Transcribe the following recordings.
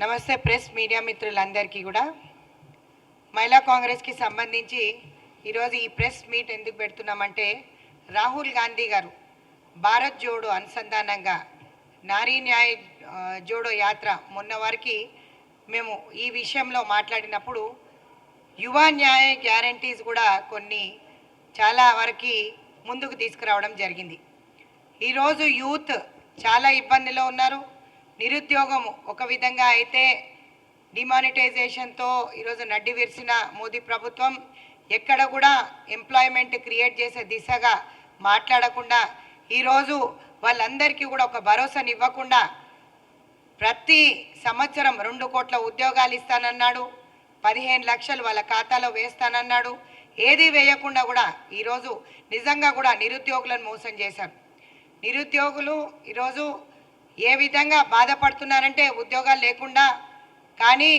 నమస్తే press media మిత్రులందరికీ కూడా మహిళా కాంగ్రెస్కి సంబంధించి ఈరోజు ఈ ప్రెస్ మీట్ ఎందుకు పెడుతున్నామంటే రాహుల్ గాంధీ గారు భారత్ జోడో అనుసంధానంగా నారీ న్యాయ జోడో యాత్ర మొన్న వరకు మేము ఈ విషయంలో మాట్లాడినప్పుడు యువ న్యాయ గ్యారంటీస్ కూడా కొన్ని చాలా వరకు ముందుకు తీసుకురావడం జరిగింది. ఈరోజు యూత్ చాలా ఇబ్బందిలో ఉన్నారు. నిరుద్యోగం ఒక విధంగా అయితే డిమానిటైజేషన్తో ఈరోజు నడ్డి విరిసిన మోదీ ప్రభుత్వం ఎక్కడ కూడా ఎంప్లాయ్మెంట్ క్రియేట్ చేసే దిశగా మాట్లాడకుండా ఈరోజు వాళ్ళందరికీ కూడా ఒక భరోసాని ఇవ్వకుండా ప్రతి సంవత్సరం 2 కోట్ల ఉద్యోగాలు ఇస్తానన్నాడు, 15 లక్షలు వాళ్ళ ఖాతాలో వేస్తానన్నాడు. ఏది వేయకుండా కూడా ఈరోజు నిజంగా కూడా నిరుద్యోగులను మోసం చేశారు. నిరుద్యోగులు ఈరోజు ఏ విధంగా బాధపడుతున్నారంటే ఉద్యోగాలు లేకుండా. కానీ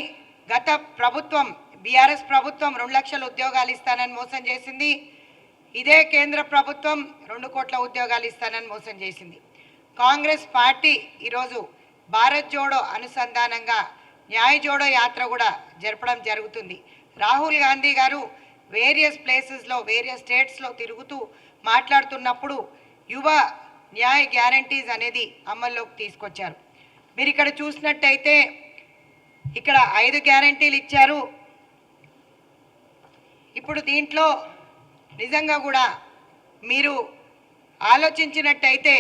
గత ప్రభుత్వం బీఆర్ఎస్ ప్రభుత్వం 2 లక్షల ఉద్యోగాలు ఇస్తానని మోసం చేసింది. ఇదే కేంద్ర ప్రభుత్వం 2 కోట్ల ఉద్యోగాలు ఇస్తానని మోసం చేసింది. కాంగ్రెస్ పార్టీ ఈరోజు భారత్ జోడో అనుసంధానంగా న్యాయ జోడో యాత్ర కూడా జరపడం జరుగుతుంది. రాహుల్ గాంధీ గారు వేరియస్ ప్లేసెస్లో వేరియస్ స్టేట్స్లో తిరుగుతూ మాట్లాడుతున్నప్పుడు యువ న్యాయ గ్యారంటీస్ అనేది అమల్లోకి తీసుకొచ్చారు. మీరు ఇక్కడ చూసినట్టయితే ఇక్కడ 5 గ్యారంటీలు ఇచ్చారు. ఇప్పుడు దీంట్లో నిజంగా కూడా మీరు ఆలోచించినట్టయితే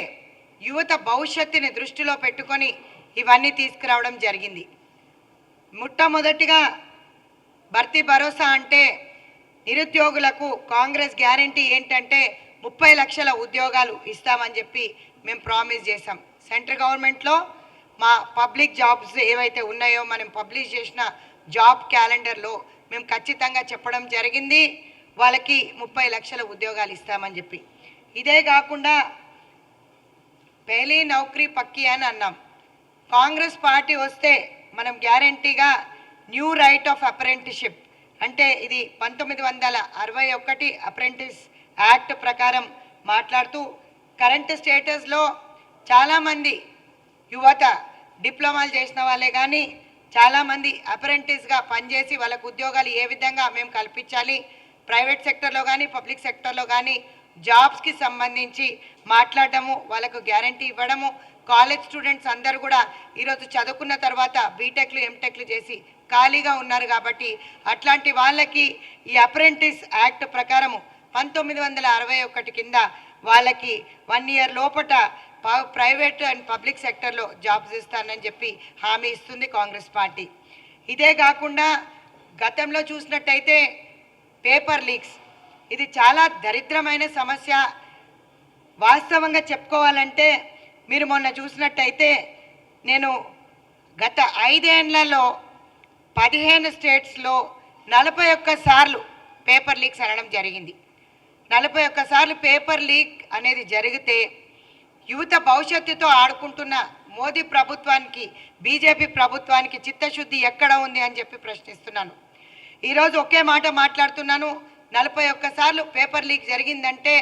యువత భవిష్యత్తుని దృష్టిలో పెట్టుకొని ఇవన్నీ తీసుకురావడం జరిగింది. మొట్టమొదటిగా భర్తీ భరోసా అంటే నిరుద్యోగులకు కాంగ్రెస్ గ్యారంటీ ఏంటంటే 30 లక్షల ఉద్యోగాలు ఇస్తామని చెప్పి మేము ప్రామిస్ చేసాం. సెంట్రల్ గవర్నమెంట్లో మా పబ్లిక్ జాబ్స్ ఏవైతే ఉన్నాయో మనం పబ్లిష్ చేసిన జాబ్ క్యాలెండర్లో మేము ఖచ్చితంగా చెప్పడం జరిగింది, వాళ్ళకి 30 లక్షల ఉద్యోగాలు ఇస్తామని చెప్పి. ఇదే కాకుండా పెహలీ నౌకరీ పక్కి అని అన్నాం. కాంగ్రెస్ పార్టీ వస్తే మనం గ్యారంటీగా న్యూ రైట్ ఆఫ్ అప్రెంటిస్షిప్ అంటే ఇది 1961 అప్రెంటిస్ యాక్ట్ ప్రకారం మాట్లాడుతూ కరెంట్ స్టేటస్లో చాలామంది యువత డిప్లొమాలు చేసిన వాళ్ళే కానీ చాలామంది అప్రెంటిస్గా పనిచేసి వాళ్ళకు ఉద్యోగాలు ఏ విధంగా మేము కల్పించాలి, ప్రైవేట్ సెక్టర్లో కానీ పబ్లిక్ సెక్టర్లో కానీ జాబ్స్కి సంబంధించి మాట్లాడటము, వాళ్ళకు గ్యారంటీ ఇవ్వడము. కాలేజ్ స్టూడెంట్స్ అందరూ కూడా ఈరోజు చదువుకున్న తర్వాత బీటెక్లు ఎంటెక్లు చేసి ఖాళీగా ఉన్నారు కాబట్టి అట్లాంటి వాళ్ళకి ఈ అప్రెంటిస్ యాక్ట్ ప్రకారము 1961 కింద వాళ్ళకి 1 ఇయర్ లోపట ప్రైవేట్ అండ్ పబ్లిక్ సెక్టర్లో జాబ్స్ ఇస్తానని చెప్పి హామీ ఇస్తుంది కాంగ్రెస్ పార్టీ. ఇదే కాకుండా గతంలో చూసినట్టయితే పేపర్ లీక్స్ ఇది చాలా దరిద్రమైన సమస్య. వాస్తవంగా చెప్పుకోవాలంటే మీరు మొన్న చూసినట్టయితే నేను గత 5 ఏళ్లలో 15 స్టేట్స్లో 41 సార్లు పేపర్ లీక్స్ అనడం జరిగింది. 41 సార్లు పేపర్ లీక్ అనేది జరిగితే యువత భవిష్యత్తుతో ఆడుకుంటున్న మోదీ ప్రభుత్వానికి బీజేపీ ప్రభుత్వానికి చిత్తశుద్ధి ఎక్కడ ఉంది అని చెప్పి ప్రశ్నిస్తున్నాను. ఈరోజు ఒకే మాట మాట్లాడుతున్నాను. 41 సార్లు పేపర్ లీక్ జరిగిందంటే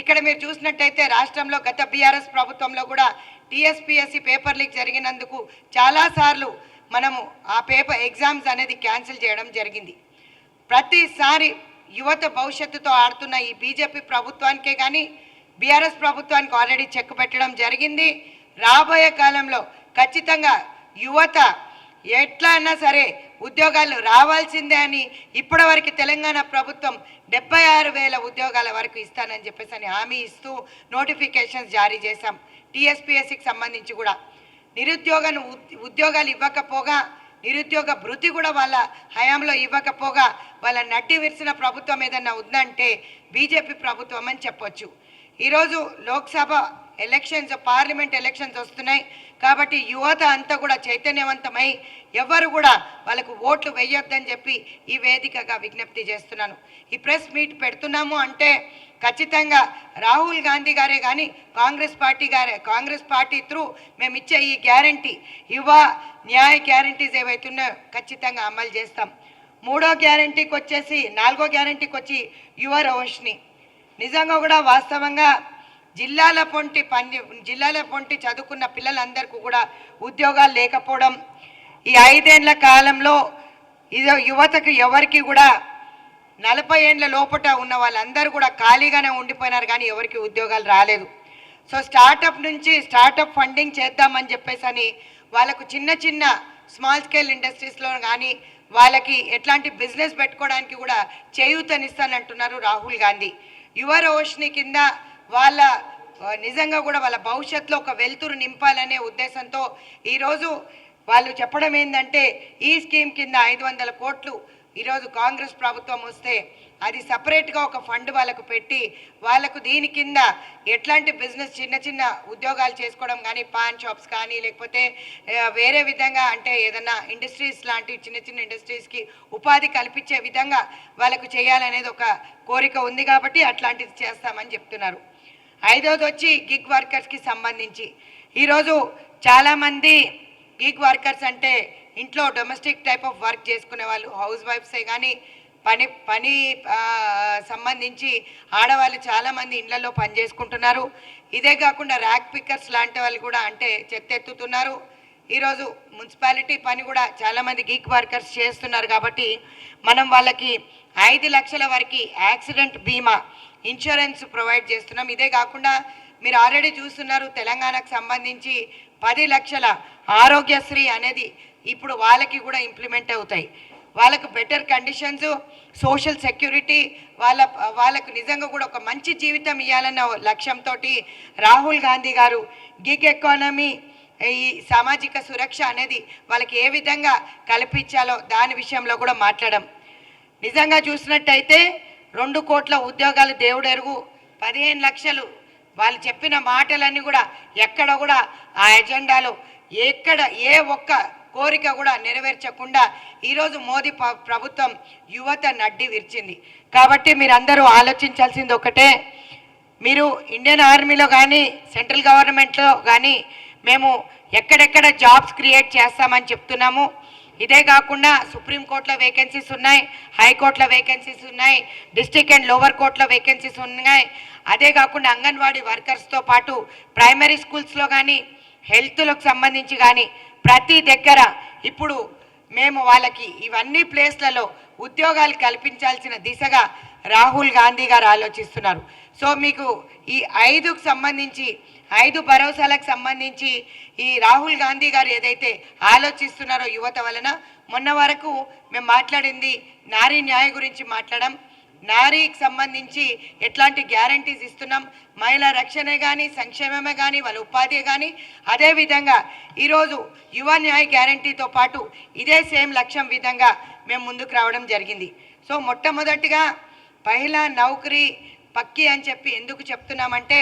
ఇక్కడ మీరు చూసినట్టయితే రాష్ట్రంలో గత బీఆర్ఎస్ ప్రభుత్వంలో కూడా టీఎస్పీఎస్సీ పేపర్ లీక్ జరిగినందుకు చాలాసార్లు మనము ఆ పేపర్ ఎగ్జామ్స్ అనేది క్యాన్సిల్ చేయడం జరిగింది. ప్రతిసారి యువత భవిష్యత్తుతో ఆడుతున్న ఈ బీజేపీ ప్రభుత్వానికే కానీ బీఆర్ఎస్ ప్రభుత్వానికి ఆల్రెడీ చెక్ పెట్టడం జరిగింది. రాబోయే కాలంలో ఖచ్చితంగా యువత ఎట్లా అన్నా సరే ఉద్యోగాలు రావాల్సిందే అని ఇప్పటివరకు తెలంగాణ ప్రభుత్వం 76,000 ఉద్యోగాల వరకు ఇస్తానని చెప్పేసి అని హామీ ఇస్తూ నోటిఫికేషన్స్ జారీ చేశాం. టీఎస్పీఎస్సీకి సంబంధించి కూడా ఉద్యోగాలు ఇవ్వకపోగా నిరుద్యోగ భృతి కూడా వాళ్ళ హయాంలో ఇవ్వకపోగా వాళ్ళ నడ్డి విరిసిన ప్రభుత్వం ఏదన్నా ఉందంటే బీజేపీ ప్రభుత్వం అని చెప్పొచ్చు. ఈరోజు లోక్సభ ఎలక్షన్స్ పార్లమెంట్ ఎలక్షన్స్ వస్తున్నాయి కాబట్టి యువత అంతా కూడా చైతన్యవంతమై ఎవరు కూడా వాళ్ళకు ఓట్లు వేయొద్దని చెప్పి ఈ వేదికగా విజ్ఞప్తి చేస్తున్నాను. ఈ ప్రెస్ మీట్ పెడుతున్నాము అంటే ఖచ్చితంగా రాహుల్ గాంధీ గారే కానీ కాంగ్రెస్ పార్టీ త్రూ మేము ఇచ్చే ఈ గ్యారంటీ యువ న్యాయ గ్యారంటీస్ ఏవైతే ఉన్నాయో ఖచ్చితంగా అమలు చేస్తాం. 3వ గ్యారంటీకి వచ్చేసి 4వ గ్యారంటీకి వచ్చి యువ రోష్ని నిజంగా కూడా వాస్తవంగా జిల్లాల పొంటి చదువుకున్న పిల్లలందరికీ కూడా ఉద్యోగాలు లేకపోవడం, ఈ 5 ఏళ్ల కాలంలో ఇది యువతకు ఎవరికి కూడా 40 ఏళ్ళ లోపట ఉన్న వాళ్ళందరూ కూడా ఖాళీగానే ఉండిపోయినారు, కానీ ఎవరికి ఉద్యోగాలు రాలేదు. సో స్టార్టప్ నుంచి స్టార్టప్ ఫండింగ్ చేద్దామని చెప్పేసి అని వాళ్ళకు చిన్న చిన్న స్మాల్ స్కేల్ ఇండస్ట్రీస్లో కానీ వాళ్ళకి ఎట్లాంటి బిజినెస్ పెట్టుకోవడానికి కూడా చేయూతనిస్తానంటున్నారు రాహుల్ గాంధీ. యువ రోషిని కింద వాళ్ళ నిజంగా కూడా వాళ్ళ భవిష్యత్తులో ఒక వెలుతురు నింపాలనే ఉద్దేశంతో ఈరోజు వాళ్ళు చెప్పడం ఏంటంటే ఈ స్కీమ్ కింద 500 కోట్లు ఈరోజు కాంగ్రెస్ ప్రభుత్వం వస్తే అది సపరేట్గా ఒక ఫండ్ వాళ్ళకు పెట్టి వాళ్ళకు దీని కింద ఎట్లాంటి బిజినెస్ చిన్న చిన్న ఉద్యోగాలు చేసుకోవడం కానీ పాన్ షాప్స్ కానీ లేకపోతే వేరే విధంగా అంటే ఏదన్నా ఇండస్ట్రీస్ లాంటి చిన్న చిన్న ఇండస్ట్రీస్కి ఉపాధి కల్పించే విధంగా వాళ్ళకు చేయాలనేది ఒక కోరిక ఉంది కాబట్టి అట్లాంటిది చేస్తామని చెప్తున్నారు. 5వది వచ్చి గిగ్ వర్కర్స్కి సంబంధించి ఈరోజు చాలామంది గిగ్ వర్కర్స్ అంటే ఇంట్లో డొమెస్టిక్ టైప్ ఆఫ్ వర్క్ చేసుకునే వాళ్ళు హౌస్ వైఫ్సే కానీ పని సంబంధించి ఆడవాళ్ళు చాలామంది ఇళ్లలో పని చేసుకుంటున్నారు. ఇదే కాకుండా ర్యాక్ పిక్కర్స్ లాంటి వాళ్ళు కూడా అంటే చెత్త ఎత్తుతున్నారు. ఈరోజు మున్సిపాలిటీ పని కూడా చాలామంది గిగ్ వర్కర్స్ చేస్తున్నారు. కాబట్టి మనం వాళ్ళకి 5 లక్షల వరకు యాక్సిడెంట్ బీమా ఇన్సూరెన్స్ ప్రొవైడ్ చేస్తున్నాం. ఇదే కాకుండా మీరు ఆల్రెడీ చూస్తున్నారు తెలంగాణకు సంబంధించి 10 లక్షల ఆరోగ్యశ్రీ అనేది ఇప్పుడు వాళ్ళకి కూడా ఇంప్లిమెంట్ అవుతాయి. వాళ్ళకు బెటర్ కండిషన్స్, సోషల్ సెక్యూరిటీ, వాళ్ళకు నిజంగా కూడా ఒక మంచి జీవితం ఇవ్వాలన్న లక్ష్యంతో రాహుల్ గాంధీ గారు గిగ్ ఎకానమీ ఈ సామాజిక సురక్ష అనేది వాళ్ళకి ఏ విధంగా కల్పించాలో దాని విషయంలో కూడా మాట్లాడడం. నిజంగా చూసినట్టయితే 2 కోట్ల ఉద్యోగాలు దేవుడెరుగు, 15 లక్షలు వాళ్ళు చెప్పిన మాటలన్నీ కూడా ఎక్కడ కూడా ఆ ఎజెండాలో ఎక్కడ ఏ ఒక్క కోరిక కూడా నెరవేర్చకుండా ఈరోజు మోదీ ప్రభుత్వం యువత నడ్డి విరిచింది. కాబట్టి మీరందరూ ఆలోచించాల్సింది ఒకటే, మీరు ఇండియన్ ఆర్మీలో కానీ సెంట్రల్ గవర్నమెంట్లో కానీ మేము ఎక్కడెక్కడ జాబ్స్ క్రియేట్ చేస్తామని చెప్తున్నాము. ఇదే కాకుండా సుప్రీంకోర్టులో వేకెన్సీస్ ఉన్నాయి, హైకోర్టులో వేకెన్సీస్ ఉన్నాయి, డిస్ట్రిక్ట్ అండ్ లోవర్ కోర్టులో వేకెన్సీస్ ఉన్నాయి. అదే కాకుండా అంగన్వాడీ వర్కర్స్తో పాటు ప్రైమరీ స్కూల్స్లో కానీ హెల్త్లకు సంబంధించి కానీ ప్రతి దగ్గర ఇప్పుడు మేము వాళ్ళకి ఇవన్నీ ప్లేస్లలో ఉద్యోగాలు కల్పించాల్సిన దిశగా రాహుల్ గాంధీ గారు ఆలోచిస్తున్నారు. సో మీకు ఈ 5కు సంబంధించి 5 భరోసాలకు సంబంధించి ఈ రాహుల్ గాంధీ గారు ఏదైతే ఆలోచిస్తున్నారో యువత వలన, మొన్న వరకు మేము మాట్లాడింది నారీ న్యాయ గురించి మాట్లాడడం, నారీకి సంబంధించి ఎట్లాంటి గ్యారంటీస్ ఇస్తున్నాం, మహిళా రక్షణే కానీ సంక్షేమమే కానీ వాళ్ళ ఉపాధి కానీ, అదేవిధంగా ఈరోజు యువ న్యాయ గ్యారంటీతో పాటు ఇదే సేమ్ లక్ష్యం విధంగా మేము ముందుకు రావడం జరిగింది. సో మొట్టమొదటిగా పహిలా నౌకరీ పక్కి అని చెప్పి ఎందుకు చెప్తున్నామంటే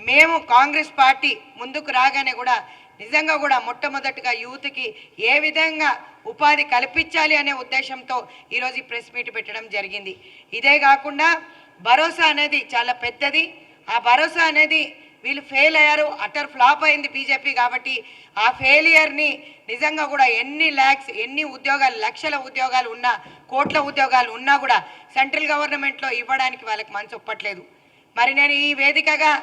మేము కాంగ్రెస్ పార్టీ ముందుకు రాగానే కూడా నిజంగా కూడా మొట్టమొదటిగా యూత్కి ఏ విధంగా ఉపాధి కల్పించాలి అనే ఉద్దేశంతో ఈరోజు ఈ ప్రెస్ మీట్ పెట్టడం జరిగింది. ఇదే కాకుండా భరోసా అనేది చాలా పెద్దది. ఆ భరోసా అనేది వీళ్ళు ఫెయిల్ అయ్యారు, అటర్ ఫ్లాప్ అయింది బీజేపీ. కాబట్టి ఆ ఫెయిలియర్ని నిజంగా కూడా ఎన్ని ఉద్యోగాలు లక్షల ఉద్యోగాలు ఉన్నా, కోట్ల ఉద్యోగాలు ఉన్నా కూడా సెంట్రల్ గవర్నమెంట్లో ఇవ్వడానికి వాళ్ళకి మనసు ఒప్పట్లేదు. మరి నేను ఈ వేదికగా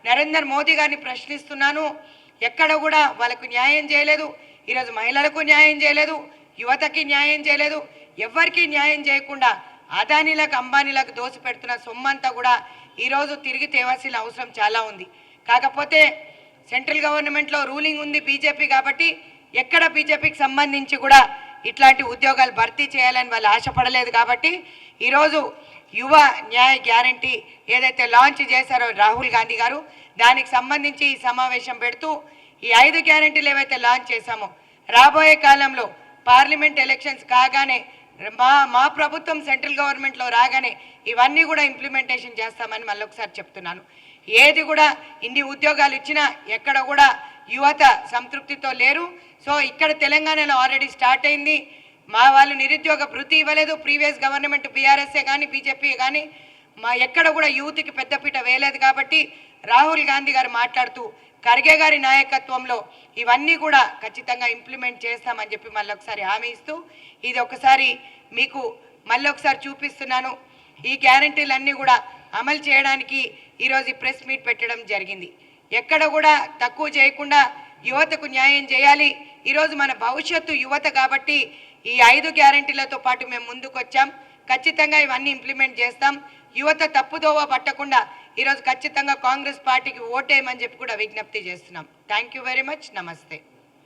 నరేంద్ర మోదీ గారిని ప్రశ్నిస్తున్నాను, ఎక్కడ కూడా వాళ్ళకు న్యాయం చేయలేదు. ఈరోజు మహిళలకు న్యాయం చేయలేదు, యువతకి న్యాయం చేయలేదు, ఎవరికి న్యాయం చేయకుండా అదానీలకు అంబానీలకు దోసి పెడుతున్న సొమ్మంతా కూడా ఈరోజు తిరిగి తేవాల్సిన అవసరం చాలా ఉంది. కాకపోతే సెంట్రల్ గవర్నమెంట్లో రూలింగ్ ఉంది బీజేపీ, కాబట్టి ఎక్కడ బీజేపీకి సంబంధించి కూడా ఇట్లాంటి ఉద్యోగాలు భర్తీ చేయాలని వాళ్ళు ఆశపడలేదు. కాబట్టి ఈరోజు యువ న్యాయ గ్యారంటీ ఏదైతే లాంచ్ చేశారో రాహుల్ గాంధీ గారు, దానికి సంబంధించి ఈ సమావేశం పెడుతూ ఈ 5 గ్యారంటీలు ఏవైతే లాంచ్ చేశామో రాబోయే కాలంలో పార్లమెంట్ ఎలక్షన్స్ కాగానే మా ప్రభుత్వం సెంట్రల్ గవర్నమెంట్లో రాగానే ఇవన్నీ కూడా ఇంప్లిమెంటేషన్ చేస్తామని మళ్ళీ ఒకసారి చెప్తున్నాను. ఏది కూడా ఇన్ని ఉద్యోగాలు ఇచ్చినా ఎక్కడ కూడా యువత సంతృప్తితో లేరు. సో ఇక్కడ తెలంగాణలో ఆల్రెడీ స్టార్ట్ అయింది. మా వాళ్ళు నిరుద్యోగ భృతి ఇవ్వలేదు, ప్రీవియస్ గవర్నమెంట్ బీఆర్ఎస్ఏ కానీ బీజేపీ కానీ ఎక్కడ కూడా యూత్కి పెద్దపీట వేయలేదు. కాబట్టి రాహుల్ గాంధీ గారు మాట్లాడుతూ ఖర్గే గారి నాయకత్వంలో ఇవన్నీ కూడా ఖచ్చితంగా ఇంప్లిమెంట్ చేస్తామని చెప్పి మళ్ళీ ఒకసారి హామీ ఇస్తూ ఇది ఒకసారి మీకు మళ్ళీ ఒకసారి చూపిస్తున్నాను. ఈ గ్యారంటీలన్నీ కూడా అమలు చేయడానికి ఈరోజు ఈ ప్రెస్ మీట్ పెట్టడం జరిగింది. ఎక్కడ కూడా తక్కువ చేయకుండా యువతకు న్యాయం చేయాలి. ఈరోజు మన భవిష్యత్తు యువత కాబట్టి ఈ 5 గ్యారెంటీలతో పాటు మేము ముందుకు వచ్చాం. ఖచ్చితంగా ఇవన్నీ ఇంప్లిమెంట్ చేస్తాం. యువత తప్పుదోవ పట్టకుండా ఈరోజు ఖచ్చితంగా కాంగ్రెస్ పార్టీకి ఓటేయమని చెప్పి కూడా విజ్ఞప్తి చేస్తున్నాం. Thank you very much. నమస్తే.